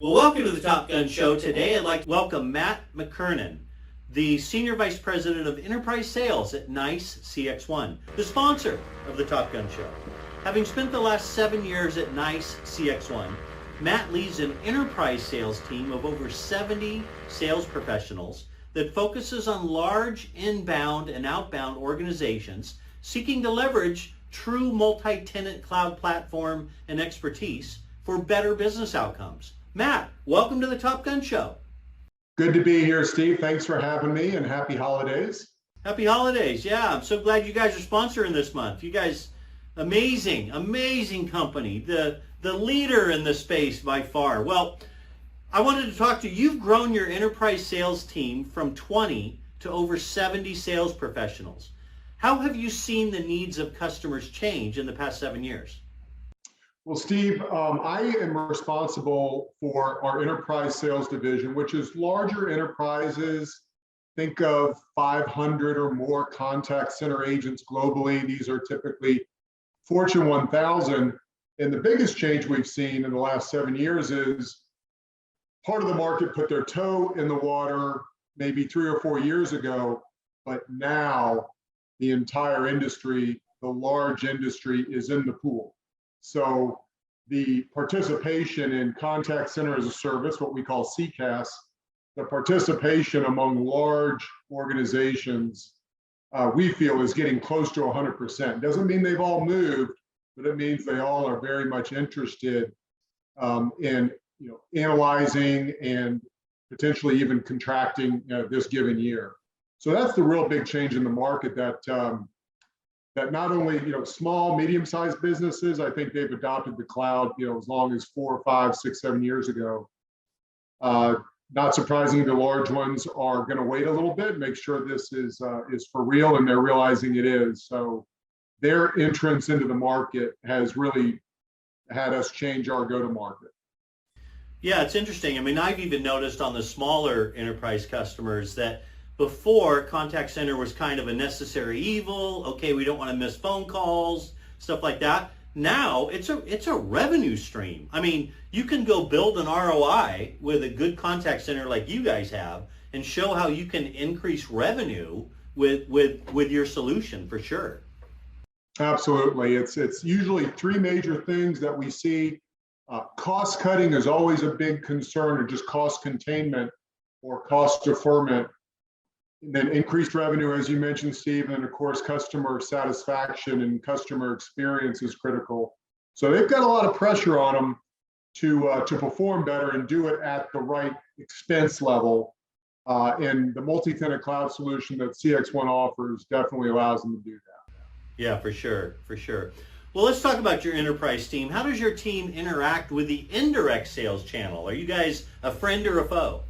Well, welcome to the Top Gun Show. Today I'd like to welcome Matt McKernan, the Senior Vice President of Enterprise Sales at NICE CXOne, the sponsor of the Top Gun Show. Having spent the last 7 years at NICE CXOne, Matt leads an enterprise sales team of over 70 sales professionals that focuses on large inbound and outbound organizations seeking to leverage true multi-tenant cloud platform and expertise for better business outcomes. Matt, welcome to the Top Gun Show. Good to be here, Steve. Thanks for having me, and happy holidays. Happy holidays. Yeah, I'm so glad you guys are sponsoring this month. You guys, amazing company, the leader in the space by far. Well, I wanted to talk to you. You've grown your enterprise sales team from 20 to over 70 sales professionals. How have you seen the needs of customers change in the past 7 years? Well, Steve, I am responsible for our enterprise sales division, which is larger enterprises. Think of 500 or more contact center agents globally. These are typically Fortune 1000. And the biggest change we've seen in the last 7 years is part of the market put their toe in the water maybe 3 or 4 years ago, but now the entire industry, the large industry, is in the pool. So the participation in contact center as a service, what we call CCaaS, the participation among large organizations, we feel is getting close to 100%. Doesn't mean they've all moved, but it means they all are very much interested in analyzing and potentially even contracting this given year. So that's the real big change in the market that not only small, medium-sized businesses, I think they've adopted the cloud as long as 4, 5, 6, 7 years ago. Not surprisingly, the large ones are going to wait a little bit, make sure this is for real, and they're realizing it is. So their entrance into the market has really had us change our go-to-market. Yeah, it's interesting. I mean, I've even noticed on the smaller enterprise customers that before, contact center was kind of a necessary evil. Okay, we don't want to miss phone calls, stuff like that. Now it's a revenue stream. I mean, you can go build an ROI with a good contact center like you guys have and show how you can increase revenue with your solution for sure. Absolutely. It's usually 3 major things that we see. Cost cutting is always a big concern, or just cost containment or cost deferment. And then increased revenue, as you mentioned, Steve, and of course, customer satisfaction and customer experience is critical. So they've got a lot of pressure on them to perform better and do it at the right expense level. And the multi-tenant cloud solution that CXOne offers definitely allows them to do that. Yeah, for sure, for sure. Well, let's talk about your enterprise team. How does your team interact with the indirect sales channel? Are you guys a friend or a foe?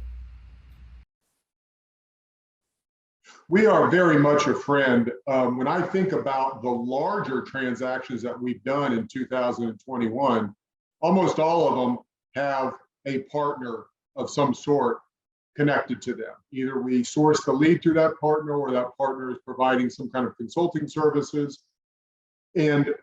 We are very much a friend. When I think about the larger transactions that we've done in 2021, almost all of them have a partner of some sort connected to them. Either we source the lead through that partner, or that partner is providing some kind of consulting services. And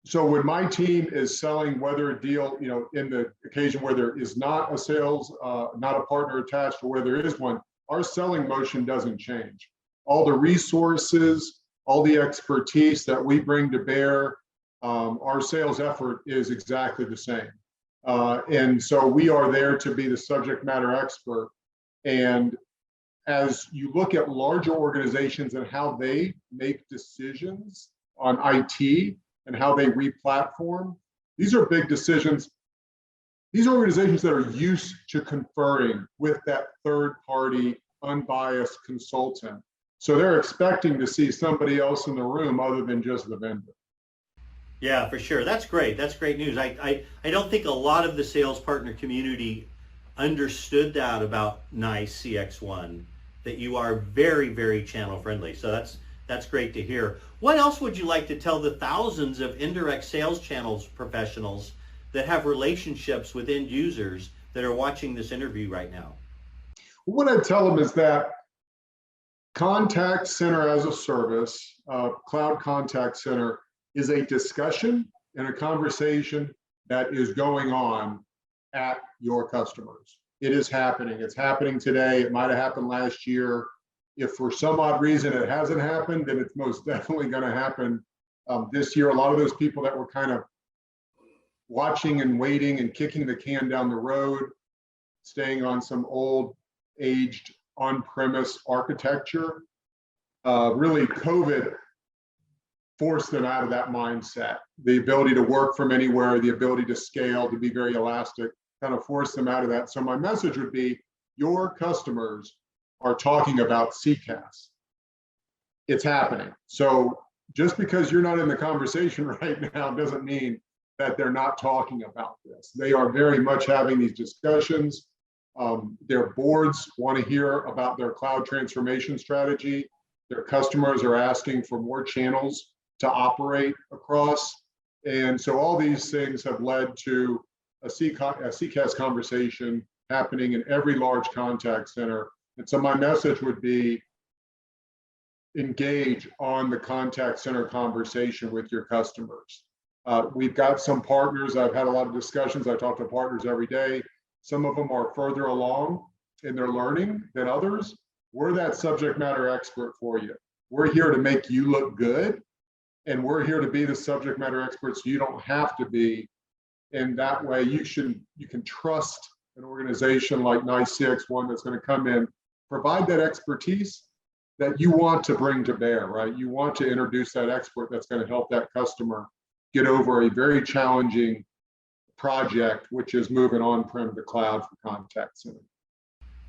so when my team is selling, whether a deal, in the occasion where there is not a sales, not a partner attached, or where there is one, our selling motion doesn't change. All the resources, all the expertise that we bring to bear, our sales effort is exactly the same. And so we are there to be the subject matter expert. And as you look at larger organizations and how they make decisions on IT and how they re-platform, these are big decisions. These organizations that are used to conferring with that third-party, unbiased consultant. So they're expecting to see somebody else in the room other than just the vendor. Yeah, for sure. That's great. That's great news. I don't think a lot of the sales partner community understood that about NICE CXOne, that you are very, very channel friendly. So that's great to hear. What else would you like to tell the thousands of indirect sales channels professionals that have relationships with end users that are watching this interview right now? What I tell them is that contact center as a service, cloud contact center, is a discussion and a conversation that is going on at your customers. It is happening. It's happening today. It might have happened last year. If for some odd reason it hasn't happened, then it's most definitely going to happen this year. A lot of those people that were kind of watching and waiting and kicking the can down the road, staying on some old aged on-premise architecture, really COVID forced them out of that mindset. The ability to work from anywhere, the ability to scale, to be very elastic, kind of forced them out of that. So my message would be, your customers are talking about CCaaS. It's happening. So just because you're not in the conversation right now doesn't mean that they're not talking about this. They are very much having these discussions. Their boards want to hear about their cloud transformation strategy. Their customers are asking for more channels to operate across. And so all these things have led to a CCaaS conversation happening in every large contact center. And so my message would be, engage on the contact center conversation with your customers. We've got some partners. I've had a lot of discussions. I talk to partners every day. Some of them are further along in their learning than others. We're that subject matter expert for you. We're here to make you look good, and we're here to be the subject matter experts you don't have to be. And that way you can trust an organization like NICE CXOne that's going to come in, provide that expertise that you want to bring to bear, right? You want to introduce that expert that's going to help that customer get over a very challenging project, which is moving on-prem to cloud for contact center.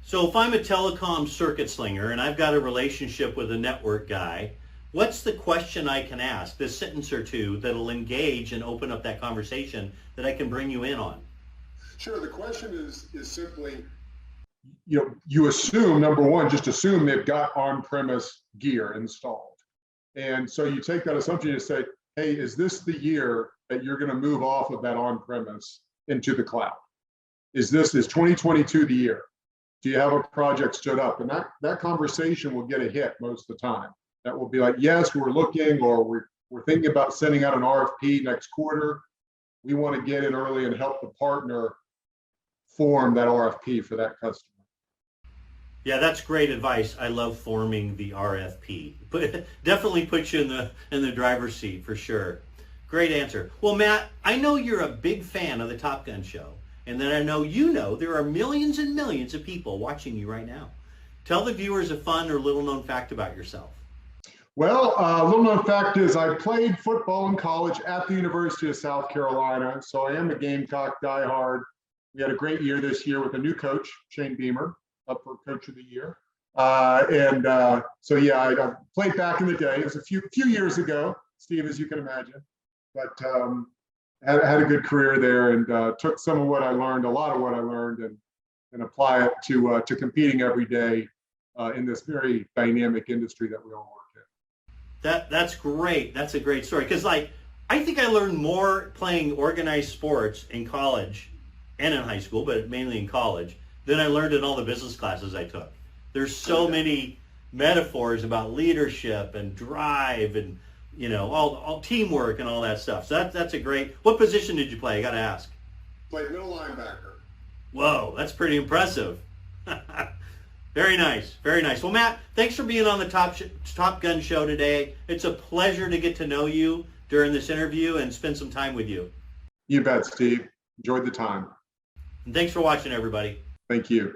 So if I'm a telecom circuit slinger and I've got a relationship with a network guy, what's the question I can ask, this sentence or two that'll engage and open up that conversation that I can bring you in on? Sure. The question is simply, you assume, number one, just assume they've got on-premise gear installed. And so you take that assumption and say, hey, is this the year that you're going to move off of that on-premise into the cloud? Is 2022 the year? Do you have a project stood up? And that conversation will get a hit most of the time. That will be like, yes, we're looking, or we're thinking about sending out an RFP next quarter. We want to get in early and help the partner form that RFP for that customer. Yeah, that's great advice. I love forming the RFP, but definitely puts you in the driver's seat for sure. Great answer. Well, Matt, I know you're a big fan of the Top Gun Show, and then I know there are millions and millions of people watching you right now. Tell the viewers a fun or little known fact about yourself. Well, a little known fact is I played football in college at the University of South Carolina, so I am a Gamecock diehard. We had a great year this year with a new coach, Shane Beamer, up for Coach of the Year. So yeah, I played back in the day. It was a few years ago, Steve, as you can imagine, but had a good career there, and took some of what I learned, a lot of what I learned, and apply it to competing every day in this very dynamic industry that we all work in. That's great. That's a great story, because I think I learned more playing organized sports in college and in high school, but mainly in college, than I learned in all the business classes I took. There's so many metaphors about leadership and drive and all teamwork and all that stuff. So that's a great. What position did you play? I got to ask. Played middle linebacker. Whoa, that's pretty impressive. Very nice, very nice. Well, Matt, thanks for being on the Top Gun Show today. It's a pleasure to get to know you during this interview and spend some time with you. You bet, Steve. Enjoyed the time. And thanks for watching, everybody. Thank you.